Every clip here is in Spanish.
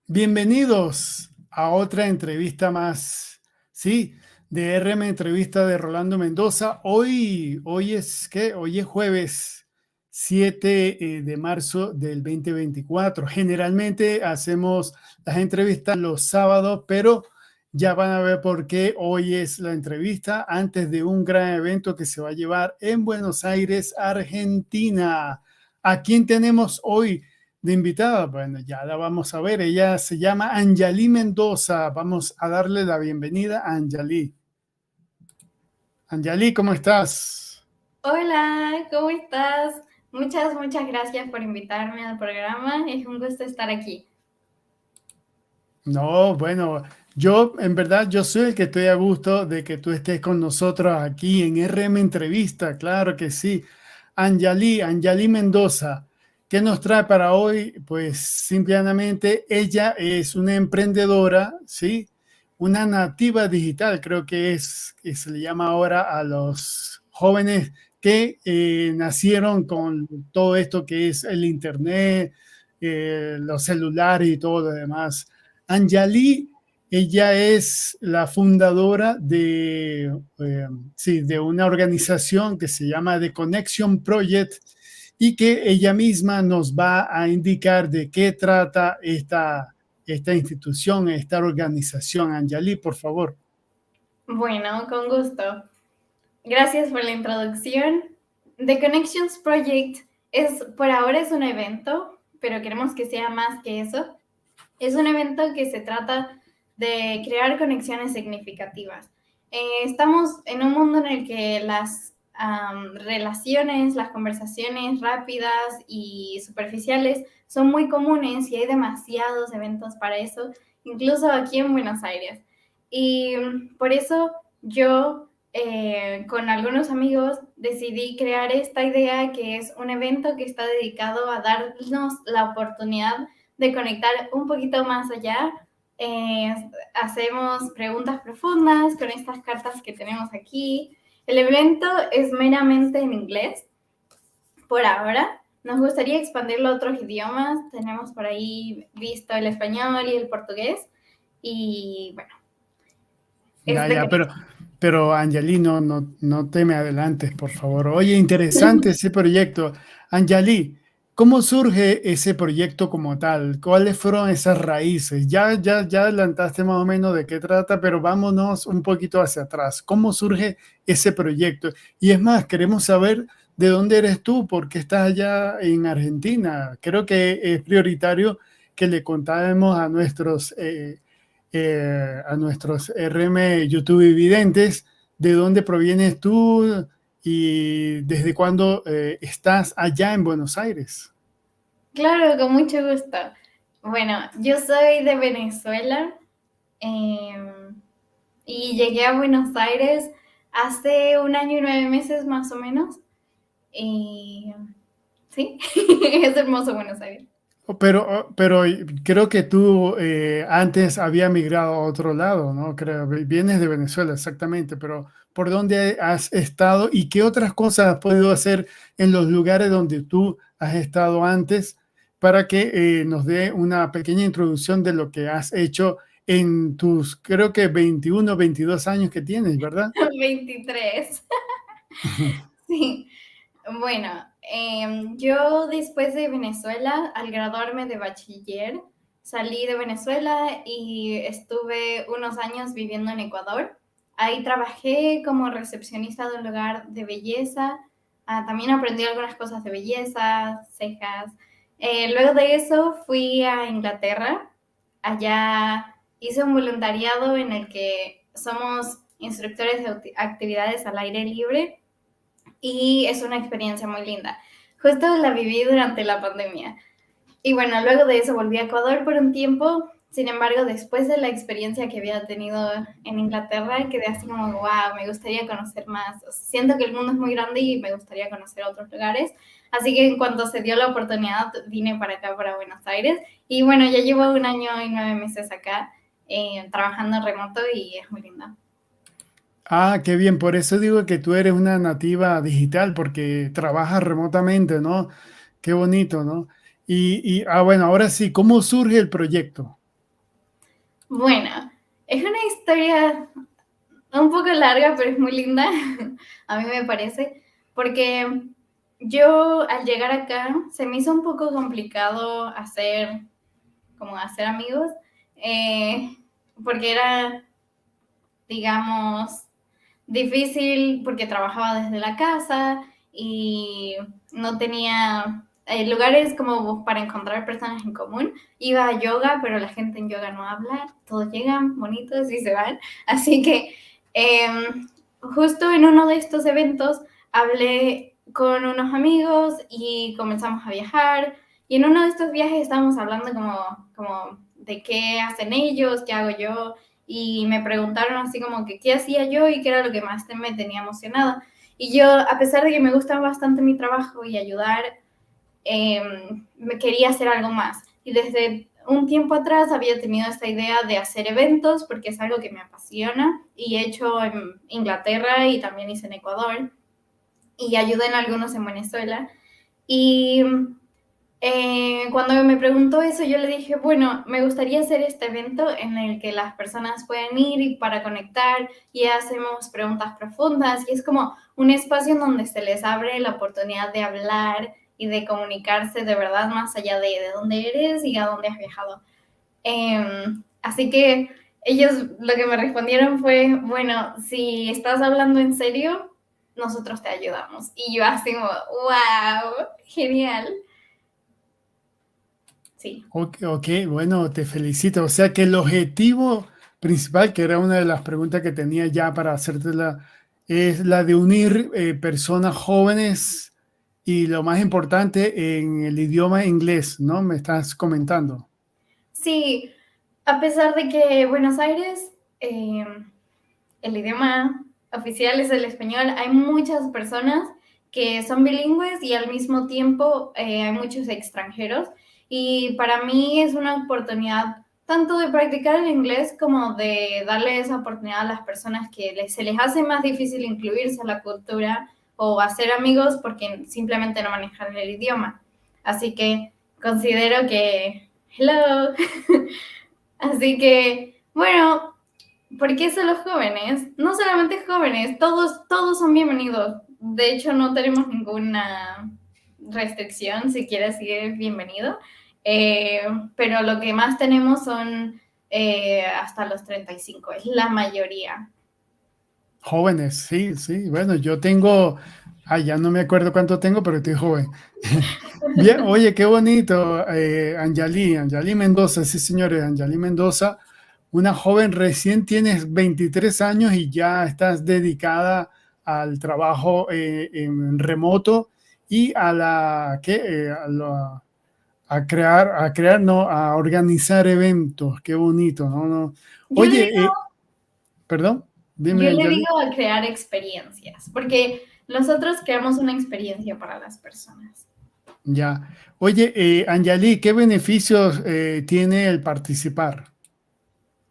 Bienvenidos a otra entrevista más, ¿sí? De RM Entrevista de Rolando Mendoza. Hoy es, ¿qué? Hoy es jueves 7 de marzo del 2024. Generalmente hacemos las entrevistas los sábados, pero ya van a ver por qué hoy es la entrevista antes de un gran evento que se va a llevar en Buenos Aires, Argentina. ¿A quién tenemos hoy de invitada? Bueno, ya la vamos a ver. Ella se llama Anjali Mendoza. Vamos a darle la bienvenida a Anjali. Anjali, ¿cómo estás? Hola, ¿cómo estás? Muchas gracias por invitarme al programa. Es un gusto estar aquí. No, bueno, yo en verdad yo soy el que estoy a gusto de que tú estés con nosotros aquí en RM Entrevista, claro que sí. Anjali Mendoza, ¿qué nos trae para hoy? Pues simplemente ella es una emprendedora, ¿sí? Una nativa digital, creo que se le llama ahora a los jóvenes que nacieron con todo esto que es el Internet, los celulares y todo lo demás. Anjali, ella es la fundadora sí, de una organización que se llama The Connection Project y que ella misma nos va a indicar de qué trata esta institución, esta organización. Anjali, por favor. Bueno, con gusto. Gracias por la introducción. The Connections Project por ahora es un evento, pero queremos que sea más que eso. Es un evento que se trata de crear conexiones significativas. Estamos en un mundo en el que las relaciones, las conversaciones rápidas y superficiales son muy comunes y hay demasiados eventos para eso, incluso aquí en Buenos Aires. Y por eso yo con algunos amigos decidí crear esta idea que es un evento que está dedicado a darnos la oportunidad de conectar un poquito más allá. Eh, Hacemos preguntas profundas con estas cartas que tenemos aquí. El evento es meramente en inglés por ahora. Nos gustaría expandirlo a otros idiomas. Tenemos por ahí visto el español y el portugués. Y bueno, Ya, es de ya, conexión. pero Anjali, no te me adelantes, por favor. Oye, interesante ese proyecto. Anjali, ¿cómo surge ese proyecto como tal? ¿Cuáles fueron esas raíces? Ya adelantaste más o menos de qué trata, pero vámonos un poquito hacia atrás. ¿Cómo surge ese proyecto? Y es más, queremos saber de dónde eres tú, por qué estás allá en Argentina. Creo que es prioritario que le contáramos a nuestros RM YouTube videntes, de dónde provienes tú y desde cuándo estás allá en Buenos Aires. Claro, con mucho gusto. Bueno, yo soy de Venezuela y llegué a Buenos Aires hace 1 año y 9 meses más o menos. Y sí, es hermoso Buenos Aires. Pero creo que tú antes había migrado a otro lado, ¿no? Creo, vienes de Venezuela, exactamente, pero ¿por dónde has estado y qué otras cosas has podido hacer en los lugares donde tú has estado antes para que nos dé una pequeña introducción de lo que has hecho en tus, creo que 21, 22 años que tienes, ¿verdad? 23. Sí. Bueno, yo después de Venezuela, al graduarme de bachiller, salí de Venezuela y estuve unos años viviendo en Ecuador. Ahí trabajé como recepcionista de un lugar de belleza. También aprendí algunas cosas de belleza, cejas. Luego de eso fui a Inglaterra. Allá hice un voluntariado en el que somos instructores de actividades al aire libre y es una experiencia muy linda. Justo la viví durante la pandemia. Y bueno, luego de eso volví a Ecuador por un tiempo. Sin embargo, después de la experiencia que había tenido en Inglaterra, quedé así como, wow, me gustaría conocer más. O sea, siento que el mundo es muy grande y me gustaría conocer otros lugares. Así que en cuanto se dio la oportunidad, vine para acá, para Buenos Aires. Y bueno, ya llevo 1 año y 9 meses acá trabajando en remoto y es muy lindo. Ah, qué bien, por eso digo que tú eres una nativa digital, porque trabajas remotamente, ¿no? Qué bonito, ¿no? Bueno, ahora sí, ¿cómo surge el proyecto? Bueno, es una historia un poco larga, pero es muy linda, a mí me parece, porque yo al llegar acá se me hizo un poco complicado hacer amigos, eh, porque era, digamos, difícil porque trabajaba desde la casa y no tenía lugares como para encontrar personas en común. Iba a yoga, pero la gente en yoga no habla, todos llegan bonitos y se van. Así que justo en uno de estos eventos hablé con unos amigos y comenzamos a viajar. Y en uno de estos viajes estábamos hablando como de qué hacen ellos, qué hago yo, y me preguntaron así como que qué hacía yo y qué era lo que más me tenía emocionada. Y yo, a pesar de que me gusta bastante mi trabajo y ayudar, me quería hacer algo más. Y desde un tiempo atrás había tenido esta idea de hacer eventos porque es algo que me apasiona y he hecho en Inglaterra y también hice en Ecuador y ayudé en algunos en Venezuela. Y cuando me preguntó eso, yo le dije, bueno, me gustaría hacer este evento en el que las personas pueden ir y para conectar y hacemos preguntas profundas y es como un espacio en donde se les abre la oportunidad de hablar y de comunicarse de verdad más allá de dónde eres y a dónde has viajado. Así que ellos lo que me respondieron fue, bueno, si estás hablando en serio, nosotros te ayudamos. Y yo así como, wow, genial. Sí. Ok, bueno, te felicito. O sea que el objetivo principal, que era una de las preguntas que tenía ya para hacértela, es la de unir personas jóvenes y lo más importante en el idioma inglés, ¿no? Me estás comentando. Sí, a pesar de que Buenos Aires, el idioma oficial es el español, hay muchas personas que son bilingües y al mismo tiempo hay muchos extranjeros. Y para mí es una oportunidad tanto de practicar el inglés como de darle esa oportunidad a las personas que se les hace más difícil incluirse a la cultura o hacer amigos porque simplemente no manejan el idioma. Así que considero que hello. Así que, bueno, ¿por qué solo jóvenes? No solamente jóvenes, todos son bienvenidos. De hecho, no tenemos ninguna restricción, si quieres seguir bienvenido. Eh, pero lo que más tenemos son hasta los 35, es la mayoría. Jóvenes, sí, sí. Bueno, yo tengo, ya no me acuerdo cuánto tengo, pero estoy joven. Bien, oye, qué bonito, Anjali Mendoza, sí, señores, Anjali Mendoza, una joven, recién tienes 23 años y ya estás dedicada al trabajo en remoto y a no, a organizar eventos, qué bonito, ¿no? No. Yo le Oye, digo, perdón, dime, yo le Anjali. digo a crear experiencias, porque nosotros creamos una experiencia para las personas. Ya. Oye, Anjali, ¿qué beneficios tiene el participar?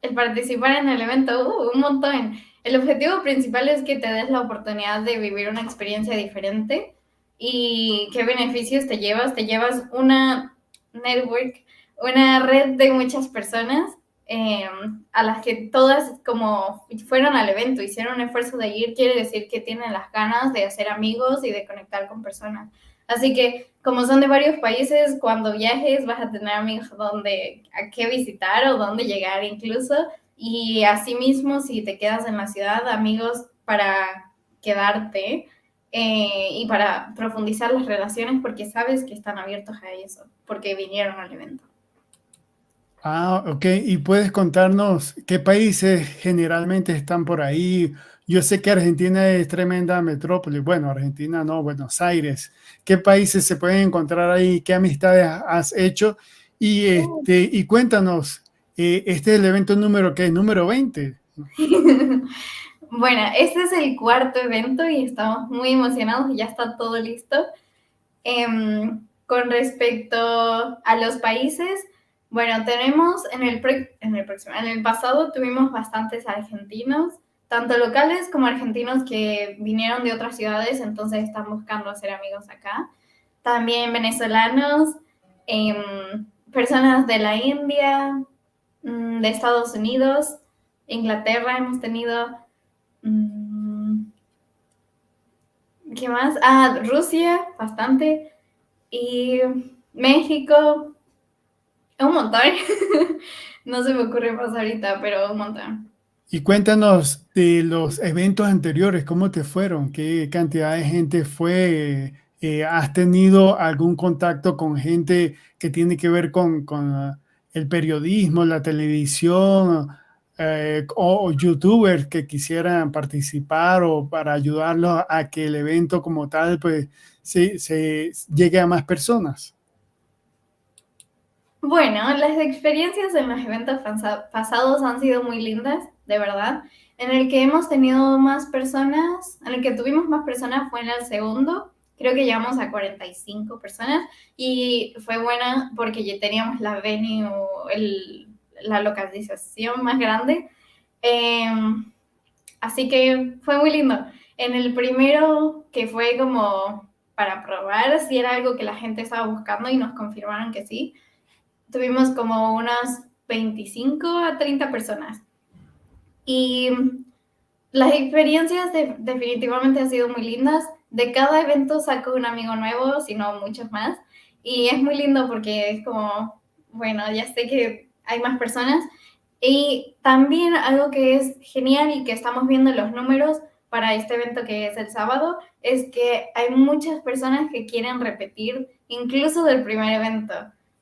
El participar en el evento, un montón. El objetivo principal es que te des la oportunidad de vivir una experiencia diferente. ¿Y qué beneficios te llevas? Te llevas una network, una red de muchas personas eh, a las que todas como fueron al evento, hicieron un esfuerzo de ir, quiere decir que tienen las ganas de hacer amigos y de conectar con personas. Así que como son de varios países, cuando viajes vas a tener amigos a qué visitar o dónde llegar incluso. Y asimismo, si te quedas en la ciudad, amigos para quedarte y para profundizar las relaciones porque sabes que están abiertos a eso, porque vinieron al evento. Ah, ok. ¿Y puedes contarnos qué países generalmente están por ahí? Yo sé que Argentina es tremenda metrópoli. Bueno, Argentina no, Buenos Aires. ¿Qué países se pueden encontrar ahí? ¿Qué amistades has hecho? Y cuéntanos, este es el evento número, ¿qué? Número 20. Bueno, este es el cuarto evento y estamos muy emocionados y ya está todo listo. Con respecto a los países, bueno, tenemos en el pasado tuvimos bastantes argentinos, tanto locales como argentinos que vinieron de otras ciudades, entonces están buscando hacer amigos acá. También venezolanos, personas de la India, de Estados Unidos, Inglaterra hemos tenido, ¿qué más? Rusia, bastante, y México, un montón. No se me ocurre más ahorita, pero un montón. Y cuéntanos de los eventos anteriores, ¿cómo te fueron? ¿Qué cantidad de gente fue? ¿Has tenido algún contacto con gente que tiene que ver con el periodismo, la televisión, o youtubers que quisieran participar o para ayudarlos a que el evento como tal pues se llegue a más personas? Bueno, las experiencias en los eventos pasados han sido muy lindas, de verdad. En el que hemos tenido más personas, en el que tuvimos más personas fue en el segundo. Creo que llegamos a 45 personas y fue buena porque ya teníamos la venue, la localización más grande. Así que fue muy lindo. En el primero, que fue como para probar si era algo que la gente estaba buscando y nos confirmaron que sí, tuvimos como unas 25 a 30 personas. Y las experiencias definitivamente han sido muy lindas. De cada evento saco un amigo nuevo, si no muchos más. Y es muy lindo porque es como, bueno, ya sé que hay más personas. Y también algo que es genial y que estamos viendo los números para este evento que es el sábado, es que hay muchas personas que quieren repetir incluso del primer evento.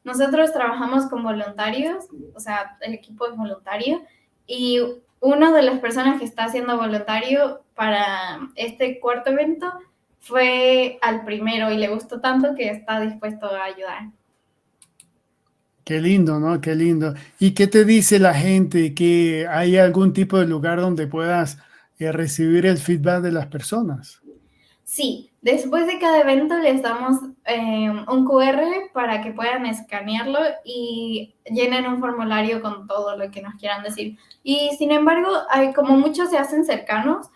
Nosotros trabajamos con voluntarios, o sea, el equipo es voluntario, y una de las personas que está haciendo voluntario para este cuarto evento fue al primero y le gustó tanto que está dispuesto a ayudar. Qué lindo, ¿no? Qué lindo. ¿Y qué te dice la gente? ¿Que hay algún tipo de lugar donde puedas recibir el feedback de las personas? Sí, después de cada evento les damos un QR para que puedan escanearlo y llenen un formulario con todo lo que nos quieran decir. Y sin embargo, hay, como muchos se hacen cercanos,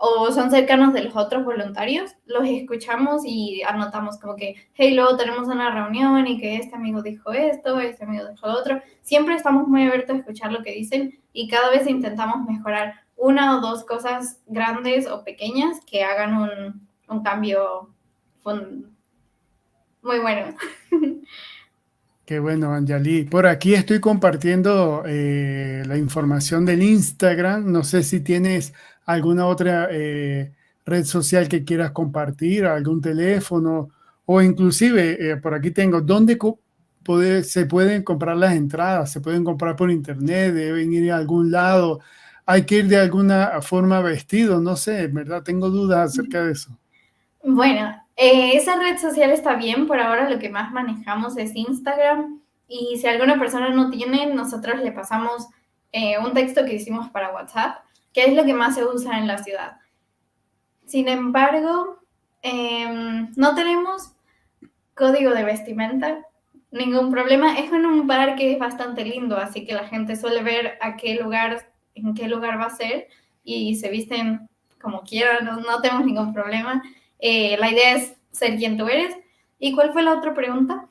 o son cercanos de los otros voluntarios, los escuchamos y anotamos como que, hey, luego tenemos una reunión y que este amigo dijo esto, este amigo dijo lo otro. Siempre estamos muy abiertos a escuchar lo que dicen y cada vez intentamos mejorar una o dos cosas grandes o pequeñas que hagan un cambio muy bueno. Qué bueno, Anjali. Por aquí estoy compartiendo la información del Instagram. No sé si tienes alguna otra red social que quieras compartir, algún teléfono o inclusive por aquí tengo, ¿dónde se pueden comprar las entradas? ¿Se pueden comprar por internet? ¿Deben ir a algún lado? ¿Hay que ir de alguna forma vestido? No sé, en verdad tengo dudas acerca de eso. Bueno, esa red social está bien, por ahora lo que más manejamos es Instagram y si alguna persona no tiene, nosotros le pasamos un texto que hicimos para WhatsApp, que es lo que más se usa en la ciudad. Sin embargo, no tenemos código de vestimenta, ningún problema. Es en un bar que es bastante lindo, así que la gente suele ver en qué lugar va a ser y se visten como quieran, no tenemos ningún problema. La idea es ser quien tú eres. ¿Y cuál fue la otra pregunta?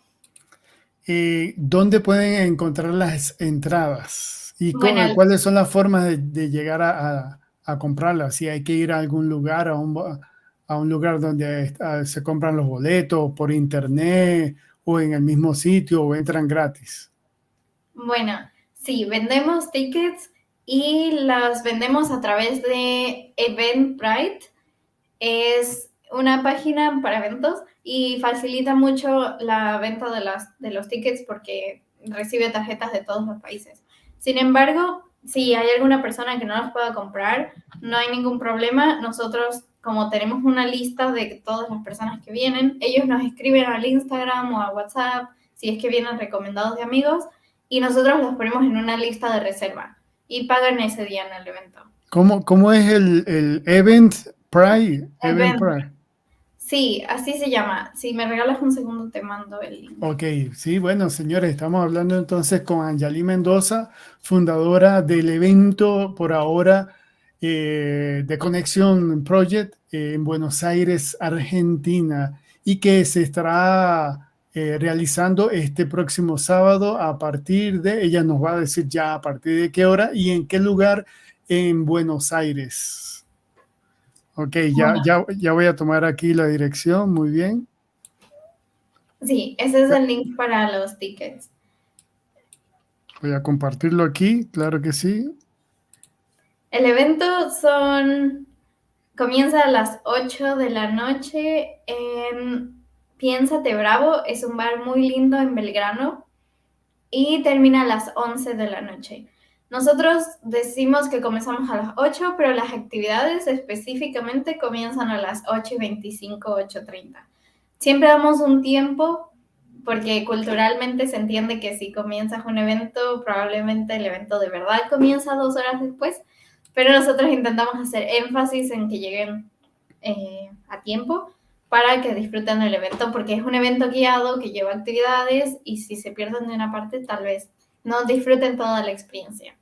¿Dónde pueden encontrar las entradas? ¿Y Bueno, cuáles son las formas de llegar a comprarlas? Si hay que ir a algún lugar, a un lugar donde se compran los boletos, por internet, o en el mismo sitio, o entran gratis. bueno, sí, vendemos tickets y las vendemos a través de Eventbrite. Es una página para eventos y facilita mucho la venta de los tickets porque recibe tarjetas de todos los países. Sin embargo, si hay alguna persona que no los pueda comprar, no hay ningún problema. Nosotros, como tenemos una lista de todas las personas que vienen, ellos nos escriben al Instagram o a WhatsApp si es que vienen recomendados de amigos y nosotros los ponemos en una lista de reserva y pagan ese día en el evento. ¿Cómo es el Event Pride? Event Event. Pride. Sí, así se llama. Si me regalas un segundo, te mando el link. Ok, sí, bueno, señores, estamos hablando entonces con Anjali Mendoza, fundadora del evento por ahora de Connection Project en Buenos Aires, Argentina, y que se estará realizando este próximo sábado ella nos va a decir ya a partir de qué hora y en qué lugar en Buenos Aires. Ok, Bueno, ya voy a tomar aquí la dirección, muy bien. sí, ese es el link para los tickets. Voy a compartirlo aquí, claro que sí. El evento comienza a las 8 de la noche en Piénsate Bravo, es un bar muy lindo en Belgrano, y termina a las 11 de la noche. Nosotros decimos que comenzamos a las 8, pero las actividades específicamente comienzan a las 8:25, 8:30. Siempre damos un tiempo porque culturalmente se entiende que si comienzas un evento, probablemente el evento de verdad comienza 2 horas después, pero nosotros intentamos hacer énfasis en que lleguen a tiempo para que disfruten el evento, porque es un evento guiado que lleva actividades y si se pierden de una parte, tal vez no disfruten toda la experiencia.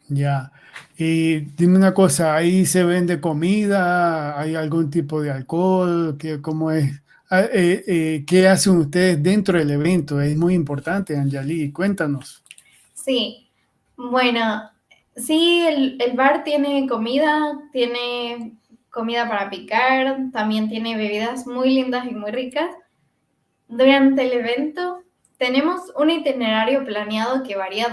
Ya. Y dime una cosa, ¿ahí se vende comida? ¿Hay algún tipo de alcohol? ¿Cómo es? ¿Qué hacen ustedes dentro del evento? Es muy importante, Anjali, cuéntanos. Sí, bueno, sí, el bar tiene comida para picar, también tiene bebidas muy lindas y muy ricas. Durante el evento tenemos un itinerario planeado que varía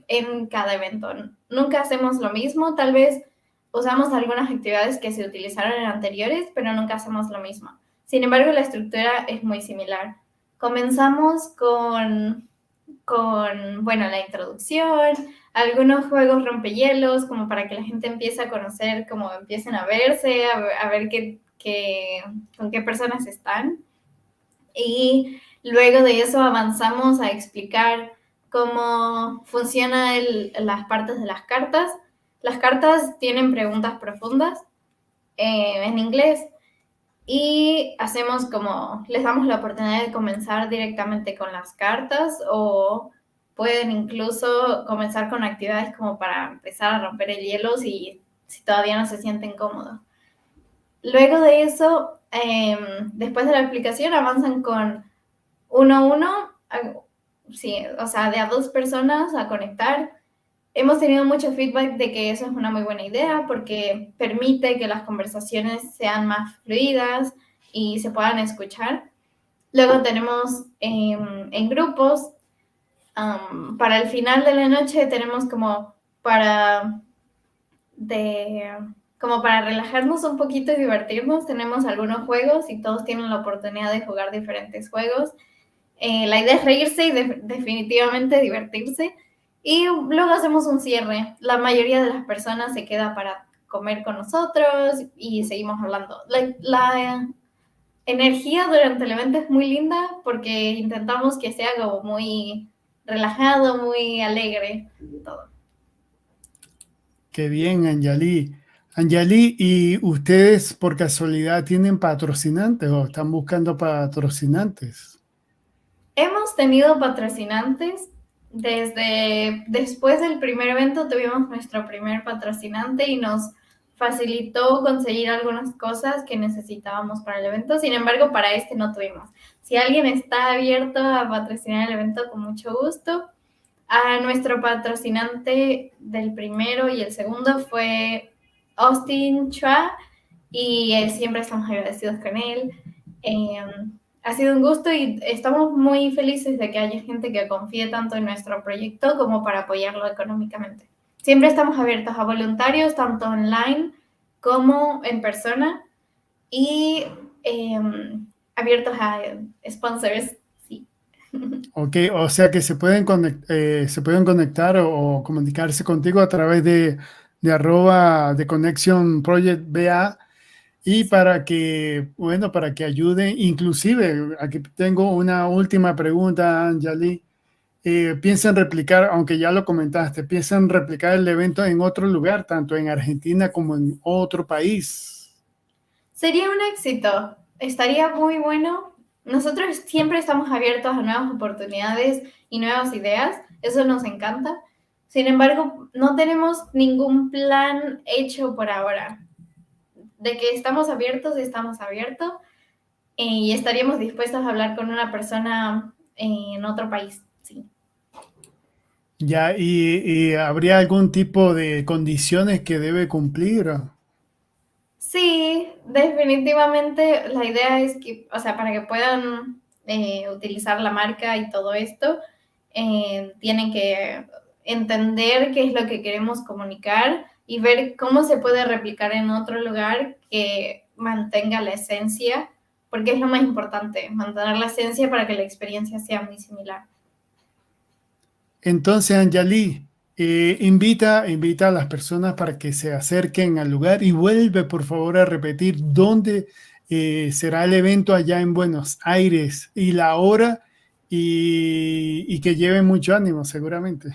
en cada evento. Nunca hacemos lo mismo, tal vez usamos algunas actividades que se utilizaron en anteriores, pero nunca hacemos lo mismo. Sin embargo, la estructura es muy similar. Comenzamos bueno, la introducción, algunos juegos rompehielos, como para que la gente empiece a conocer, como empiecen a verse, a ver con qué personas están. Y luego de eso avanzamos a explicar cómo funcionan las partes de las cartas. Las cartas tienen preguntas profundas en inglés y les damos la oportunidad de comenzar directamente con las cartas o pueden incluso comenzar con actividades como para empezar a romper el hielo si todavía no se sienten cómodos. Luego de eso, después de la explicación, avanzan con uno a uno, sí, o sea, de a 2 personas a conectar. Hemos tenido mucho feedback de que eso es una muy buena idea porque permite que las conversaciones sean más fluidas y se puedan escuchar. Luego tenemos en grupos, para el final de la noche tenemos de, como para relajarnos un poquito y divertirnos, tenemos algunos juegos y todos tienen la oportunidad de jugar diferentes juegos. La idea es reírse y definitivamente divertirse. Y luego hacemos un cierre. La mayoría de las personas se queda para comer con nosotros y seguimos hablando. La energía durante el evento es muy linda porque intentamos que sea como muy relajado, muy alegre, todo. Qué bien, Anjali. Anjali, ¿y ustedes por casualidad tienen patrocinantes o están buscando patrocinantes? Hemos tenido patrocinantes. Desde después del primer evento tuvimos nuestro primer patrocinante y nos facilitó conseguir algunas cosas que necesitábamos para el evento. Sin embargo, para este no tuvimos. Si alguien está abierto a patrocinar el evento, con mucho gusto. A nuestro patrocinante del primero y el segundo fue Austin Chua y siempre estamos agradecidos con él. Eh, Ha sido un gusto y estamos muy felices de que haya gente que confíe tanto en nuestro proyecto como para apoyarlo económicamente. Siempre estamos abiertos a voluntarios, tanto online como en persona, y abiertos a sponsors, sí. Ok, o sea que se pueden conectar o comunicarse contigo a través de arroba de Connection Project BA y bueno, para que ayuden, inclusive, aquí tengo una última pregunta, Anjali. ¿Piensan replicar, aunque ya lo comentaste, piensan replicar el evento en otro lugar, tanto en Argentina como en otro país? Sería un éxito, estaría muy bueno. Nosotros siempre estamos abiertos a nuevas oportunidades y nuevas ideas, eso nos encanta. Sin embargo, no tenemos ningún plan hecho por ahora. De que estamos abiertos, estamos abiertos. y estaríamos dispuestos a hablar con una persona en otro país, sí. Ya, y ¿habría algún tipo de condiciones que debe cumplir? Sí, definitivamente la idea es que, o sea, para que puedan utilizar la marca y todo esto, tienen que entender qué es lo que queremos comunicar y ver cómo se puede replicar en otro lugar que mantenga la esencia, porque es lo más importante, mantener la esencia para que la experiencia sea muy similar. Entonces, Anjali, invita a las personas para que se acerquen al lugar y vuelve, por favor, a repetir dónde será el evento allá en Buenos Aires y la hora y que lleven mucho ánimo, seguramente.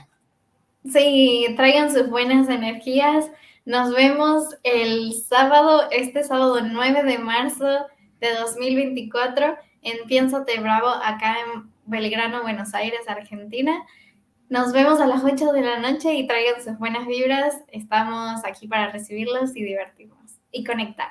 Sí, traigan sus buenas energías. Nos vemos el sábado, este sábado 9 de marzo de 2024 en Piénsate Bravo, acá en Belgrano, Buenos Aires, Argentina. Nos vemos a las 8 de la noche y traigan sus buenas vibras. Estamos aquí para recibirlos y divertirnos y conectar.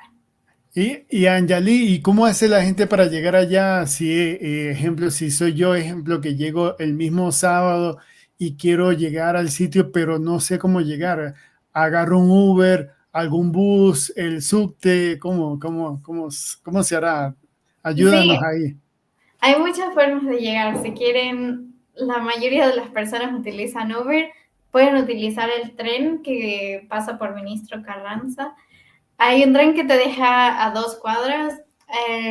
Y Anjali, ¿y cómo hace la gente para llegar allá? Si, ejemplo, si soy yo, ejemplo, que llego el mismo sábado y quiero llegar al sitio, pero no sé cómo llegar. Agarro un Uber, algún bus, el subte, ¿cómo se hará? Ayúdanos Sí, ahí. hay muchas formas de llegar. Si quieren, la mayoría de las personas utilizan Uber. Pueden utilizar el tren que pasa por Ministro Carranza. Hay un tren que te deja a 2 cuadras.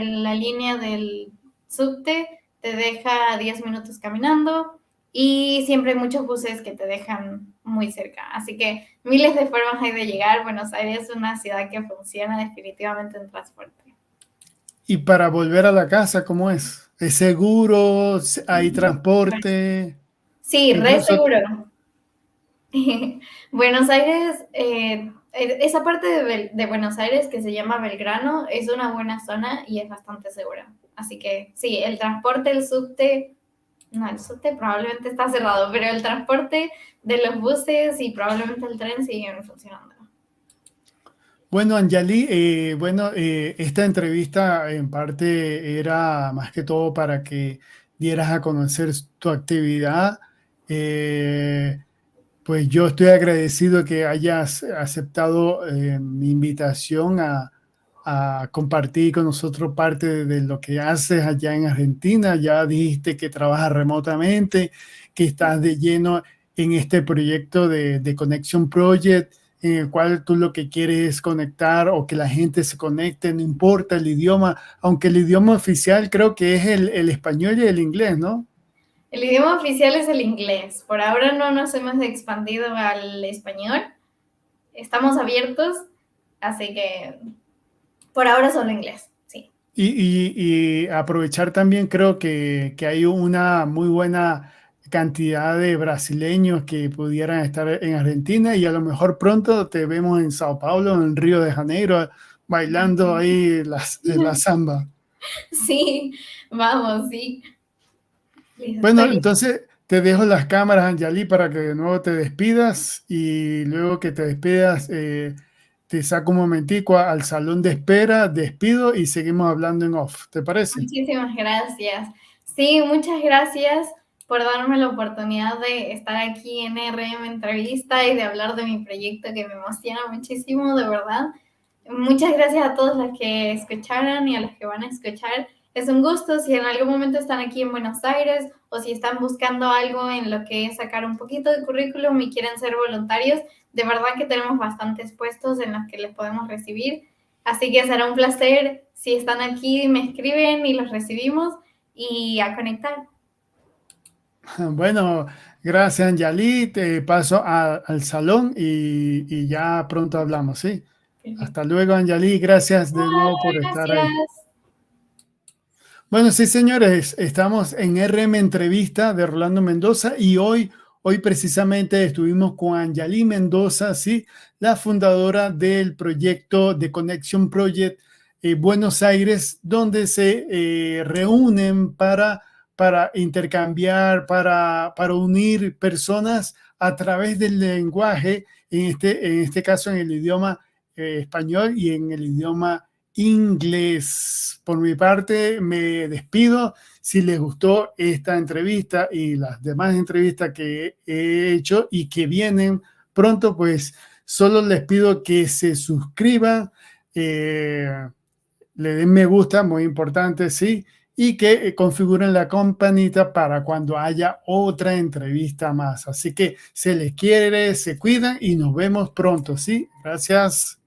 La línea del subte te deja a 10 minutos caminando. Y siempre hay muchos buses que te dejan muy cerca. Así que miles de formas hay de llegar. Buenos Aires es una ciudad que funciona definitivamente en transporte. Y para volver a la casa, ¿cómo es? ¿Es seguro? ¿Hay transporte? Sí, re Incluso, seguro. Buenos Aires, esa parte de Buenos Aires que se llama Belgrano es una buena zona y es bastante segura. Así que sí, el transporte, el subte, no, el subte probablemente está cerrado, pero el transporte de los buses y probablemente el tren siguen funcionando. bueno, Anjali, esta entrevista en parte era más que todo para que dieras a conocer tu actividad. Eh, pues yo estoy agradecido que hayas aceptado mi invitación a compartir con nosotros parte de lo que haces allá en Argentina. Ya dijiste que trabajas remotamente, que estás de lleno en este proyecto de Connection Project, en el cual tú lo que quieres es conectar o que la gente se conecte, no importa el idioma, aunque el idioma oficial creo que es el español y el inglés, ¿no? El idioma oficial es el inglés. Por ahora no nos hemos expandido al español. Estamos abiertos, así que por ahora solo inglés, sí. Y aprovechar también creo que hay una muy buena cantidad de brasileños que pudieran estar en Argentina y a lo mejor pronto te vemos en Sao Paulo, en Río de Janeiro, bailando ahí la samba. Sí, vamos, sí. Bueno, Estoy entonces te dejo las cámaras, Anjali, para que de nuevo te despidas y luego que te despidas, te saco un momentico al salón de espera, despido y seguimos hablando en off. ¿Te parece? Muchísimas gracias. Sí, muchas gracias por darme la oportunidad de estar aquí en RM Entrevista y de hablar de mi proyecto que me emociona muchísimo, de verdad. Muchas gracias a todos los que escucharon y a los que van a escuchar. Es un gusto si en algún momento están aquí en Buenos Aires o si están buscando algo en lo que es sacar un poquito de currículum y quieren ser voluntarios. De verdad que tenemos bastantes puestos en los que les podemos recibir. Así que será un placer si están aquí, me escriben y los recibimos y a conectar. Bueno, gracias, Anjali. Te paso al salón y ya pronto hablamos, ¿sí? Perfecto. Hasta luego, Anjali. Gracias de nuevo por estar ahí. Gracias. Bueno, sí, señores, estamos en RM Entrevista de Rolando Mendoza y hoy precisamente estuvimos con Anjali Mendoza, ¿sí? La fundadora del proyecto de Connection Project Buenos Aires, donde se reúnen para intercambiar, para unir personas a través del lenguaje, en este caso en el idioma español y en el idioma inglés. Por mi parte, me despido. Si les gustó esta entrevista y las demás entrevistas que he hecho y que vienen pronto, pues solo les pido que se suscriban, le den me gusta, muy importante, sí, y que configuren la campanita para cuando haya otra entrevista más. Así que se les quiere, se cuidan y nos vemos pronto, ¿sí? Gracias.